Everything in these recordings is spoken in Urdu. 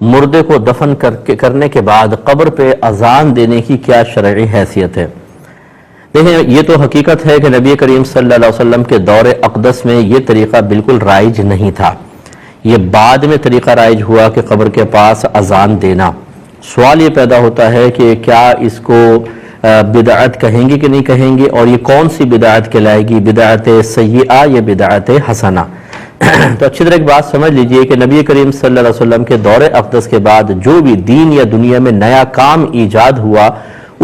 مردے کو دفن کرنے کے بعد قبر پہ اذان دینے کی کیا شرعی حیثیت ہے؟ دیکھیں، یہ تو حقیقت ہے کہ نبی کریم صلی اللہ علیہ وسلم کے دور اقدس میں یہ طریقہ بالکل رائج نہیں تھا۔ یہ بعد میں طریقہ رائج ہوا کہ قبر کے پاس اذان دینا۔ سوال یہ پیدا ہوتا ہے کہ کیا اس کو بدعت کہیں گے کہ نہیں کہیں گے، اور یہ کون سی بدعت کہلائے گی، بدعت سیئہ یا بدعت حسنہ؟ تو اچھی طرح ایک بات سمجھ لیجئے کہ نبی کریم صلی اللہ علیہ وسلم کے دور اقدس کے بعد جو بھی دین یا دنیا میں نیا کام ایجاد ہوا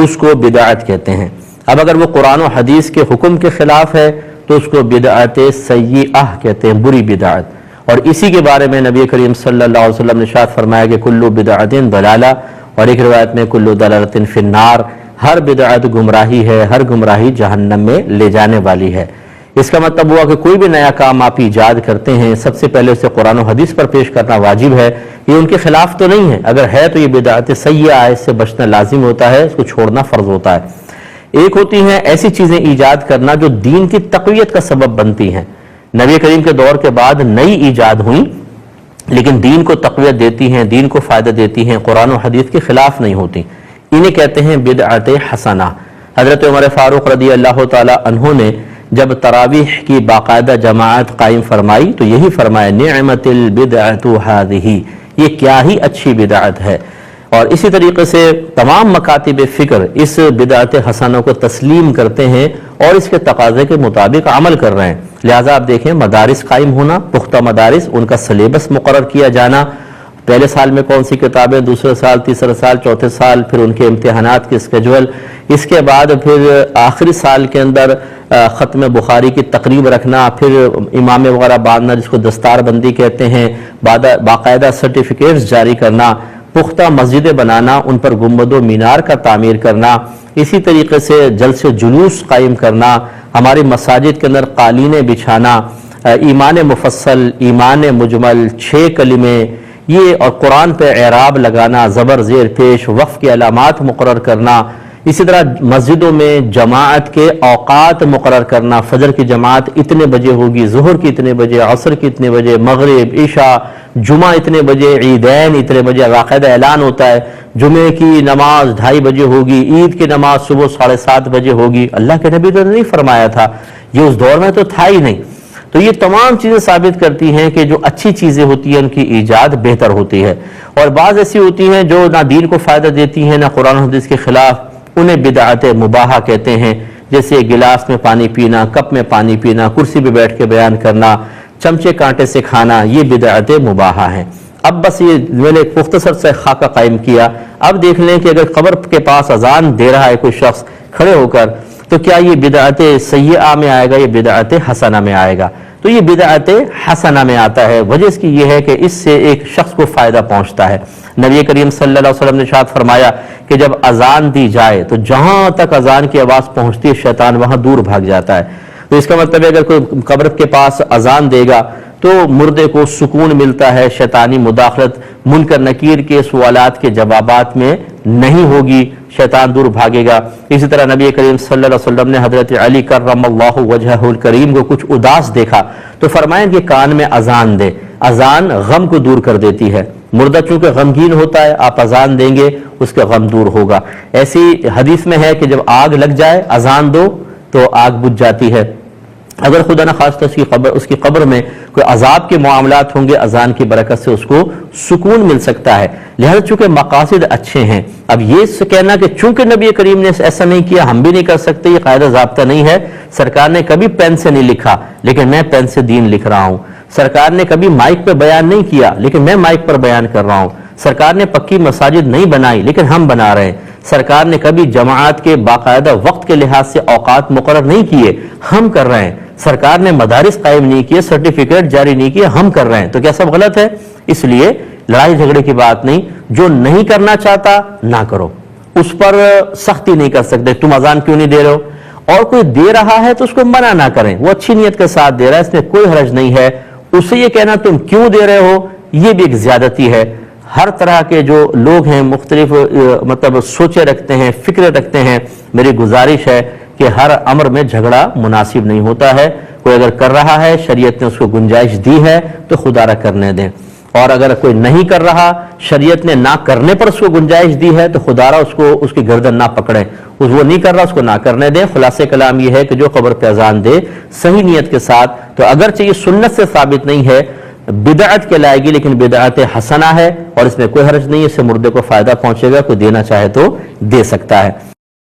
اس کو بدعت کہتے ہیں۔ اب اگر وہ قرآن و حدیث کے حکم کے خلاف ہے تو اس کو بدعت سیئہ کہتے ہیں، بری بدعت۔ اور اسی کے بارے میں نبی کریم صلی اللہ علیہ وسلم نے ارشاد فرمایا کہ کل بدعت ضلالہ، اور ایک روایت میں کل ضلالۃ فی النار، ہر بدعت گمراہی ہے، ہر گمراہی جہنم میں لے جانے والی ہے۔ اس کا مطلب ہوا کہ کوئی بھی نیا کام آپ ایجاد کرتے ہیں سب سے پہلے اسے قرآن و حدیث پر پیش کرنا واجب ہے۔ یہ ان کے خلاف تو نہیں ہے، اگر ہے تو یہ بدعت سیئہ ہے، اس سے بچنا لازم ہوتا ہے، اس کو چھوڑنا فرض ہوتا ہے۔ ایک ہوتی ہیں ایسی چیزیں ایجاد کرنا جو دین کی تقویت کا سبب بنتی ہیں۔ نبی کریم کے دور کے بعد نئی ایجاد ہوئیں لیکن دین کو تقویت دیتی ہیں، دین کو فائدہ دیتی ہیں، قرآن و حدیث کے خلاف نہیں ہوتی، انہیں کہتے ہیں بدعت حسنہ۔ حضرت عمر فاروق رضی اللہ تعالی عنہ نے جب تراویح کی باقاعدہ جماعت قائم فرمائی تو یہی فرمایا نعمت البدعۃ ہذہ، یہ کیا ہی اچھی بدعت ہے۔ اور اسی طریقے سے تمام مکاتب فکر اس بدعت حسنہ کو تسلیم کرتے ہیں اور اس کے تقاضے کے مطابق عمل کر رہے ہیں۔ لہٰذا آپ دیکھیں مدارس قائم ہونا، پختہ مدارس، ان کا سلیبس مقرر کیا جانا، پہلے سال میں کون سی کتابیں، دوسرے سال، تیسرے سال، چوتھے سال، پھر ان کے امتحانات کے اسکیجول، اس کے بعد پھر آخری سال کے اندر ختم بخاری کی تقریب رکھنا، پھر امام وغیرہ باندھنا جس کو دستار بندی کہتے ہیں، باقاعدہ سرٹیفکیٹس جاری کرنا، پختہ مسجدیں بنانا، ان پر گنبد و مینار کا تعمیر کرنا، اسی طریقے سے جلسے جلوس قائم کرنا، ہماری مساجد کے اندر قالینیں بچھانا، ایمان مفصل، ایمان مجمل، 6 کلمے، یہ اور قرآن پہ اعراب لگانا، زبر زیر پیش، وقف کے علامات مقرر کرنا، اسی طرح مسجدوں میں جماعت کے اوقات مقرر کرنا، فجر کی جماعت اتنے بجے ہوگی، ظہر کی اتنے بجے، عصر کی اتنے بجے، مغرب، عشاء، جمعہ اتنے بجے، عیدین اتنے بجے، باقاعدہ اعلان ہوتا ہے، جمعے کی نماز 2:30 بجے ہوگی، عید کی نماز صبح 7:30 بجے ہوگی۔ اللہ کے نبی تو نہیں فرمایا تھا، یہ اس دور میں تو تھا ہی نہیں۔ تو یہ تمام چیزیں ثابت کرتی ہیں کہ جو اچھی چیزیں ہوتی ہیں ان کی ایجاد بہتر ہوتی ہے، اور بعض ایسی ہوتی ہیں جو نہ دین کو فائدہ دیتی ہیں نہ قرآن و حدیث کے خلاف، انہیں بدعت مباحہ کہتے ہیں۔ جیسے گلاس میں پانی پینا، کپ میں پانی پینا، کرسی پہ بیٹھ کے بیان کرنا، چمچے کانٹے سے کھانا، یہ بدعت مباحہ ہیں۔ اب بس یہ میں نے ایک مختصر سے خاکہ قائم کیا، اب دیکھ لیں کہ اگر قبر کے پاس اذان دے رہا ہے کوئی شخص کھڑے ہو کر تو کیا یہ بدعت سیئہ میں آئے گا یا بدعت حسنہ میں آئے گا؟ تو یہ بدعت حسنہ میں آتا ہے۔ وجہ اس کی یہ ہے کہ اس سے ایک شخص کو فائدہ پہنچتا ہے۔ نبی کریم صلی اللہ علیہ وسلم نے ارشاد فرمایا کہ جب اذان دی جائے تو جہاں تک اذان کی آواز پہنچتی ہے شیطان وہاں دور بھاگ جاتا ہے۔ تو اس کا مطلب ہے اگر کوئی قبر کے پاس اذان دے گا تو مردے کو سکون ملتا ہے، شیطانی مداخلت، منکر نکیر کے سوالات کے جوابات میں نہیں ہوگی، شیطان دور بھاگے گا۔ اسی طرح نبی کریم صلی اللہ علیہ وسلم نے حضرت علی کرم اللہ وجہہ الکریم کو کچھ اداس دیکھا تو فرمایا کہ کان میں اذان دے، اذان غم کو دور کر دیتی ہے۔ مردہ چونکہ غمگین ہوتا ہے، آپ اذان دیں گے اس کا غم دور ہوگا۔ ایسی حدیث میں ہے کہ جب آگ لگ جائے اذان دو تو آگ بجھ جاتی ہے۔ اگر خدا نخواستہ اس کی قبر میں کوئی عذاب کے معاملات ہوں گے، اذان کی برکت سے اس کو سکون مل سکتا ہے۔ لہذا چونکہ مقاصد اچھے ہیں، اب یہ کہنا کہ چونکہ نبی کریم نے ایسا نہیں کیا ہم بھی نہیں کر سکتے، یہ قاعدہ ضابطہ نہیں ہے۔ سرکار نے کبھی پین سے نہیں لکھا لیکن میں پین سے دین لکھ رہا ہوں۔ سرکار نے کبھی مائک پہ بیان نہیں کیا لیکن میں مائک پر بیان کر رہا ہوں۔ سرکار نے پکی مساجد نہیں بنائی لیکن ہم بنا رہے ہیں۔ سرکار نے کبھی جماعت کے باقاعدہ وقت کے لحاظ سے اوقات مقرر نہیں کیے، ہم کر رہے ہیں۔ سرکار نے مدارس قائم نہیں کیے، سرٹیفکیٹ جاری نہیں کیے، ہم کر رہے ہیں۔ تو کیا سب غلط ہے؟ اس لیے لڑائی جھگڑے کی بات نہیں، جو نہیں کرنا چاہتا نہ کرو، اس پر سختی نہیں کر سکتے۔ تم اذان کیوں نہیں دے رہے ہو؟ اور کوئی دے رہا ہے تو اس کو منع نہ کریں، وہ اچھی نیت کے ساتھ دے رہا ہے، اس میں کوئی حرج نہیں ہے۔ اسے یہ کہنا تم کیوں دے رہے ہو یہ بھی ایک زیادتی ہے۔ ہر طرح کے جو لوگ ہیں مختلف سوچیں رکھتے ہیں، فکریں رکھتے ہیں، میری گزارش ہے کہ ہر امر میں جھگڑا مناسب نہیں ہوتا ہے۔ کوئی اگر کر رہا ہے، شریعت نے اس کو گنجائش دی ہے تو خدا را کرنے دیں۔ اور اگر کوئی نہیں کر رہا، شریعت نے نہ کرنے پر اس کو گنجائش دی ہے، تو خدارہ اس کی گردن نہ پکڑیں، وہ نہیں کر رہا اس کو نہ کرنے دیں۔ خلاصہ کلام یہ ہے کہ جو قبر پہ اذان دے صحیح نیت کے ساتھ، تو اگرچہ یہ سنت سے ثابت نہیں ہے، بدعت کے لائے گی، لیکن بدعت حسنہ ہے اور اس میں کوئی حرج نہیں ہے، اس سے مردے کو فائدہ پہنچے گا، کوئی دینا چاہے تو دے سکتا ہے۔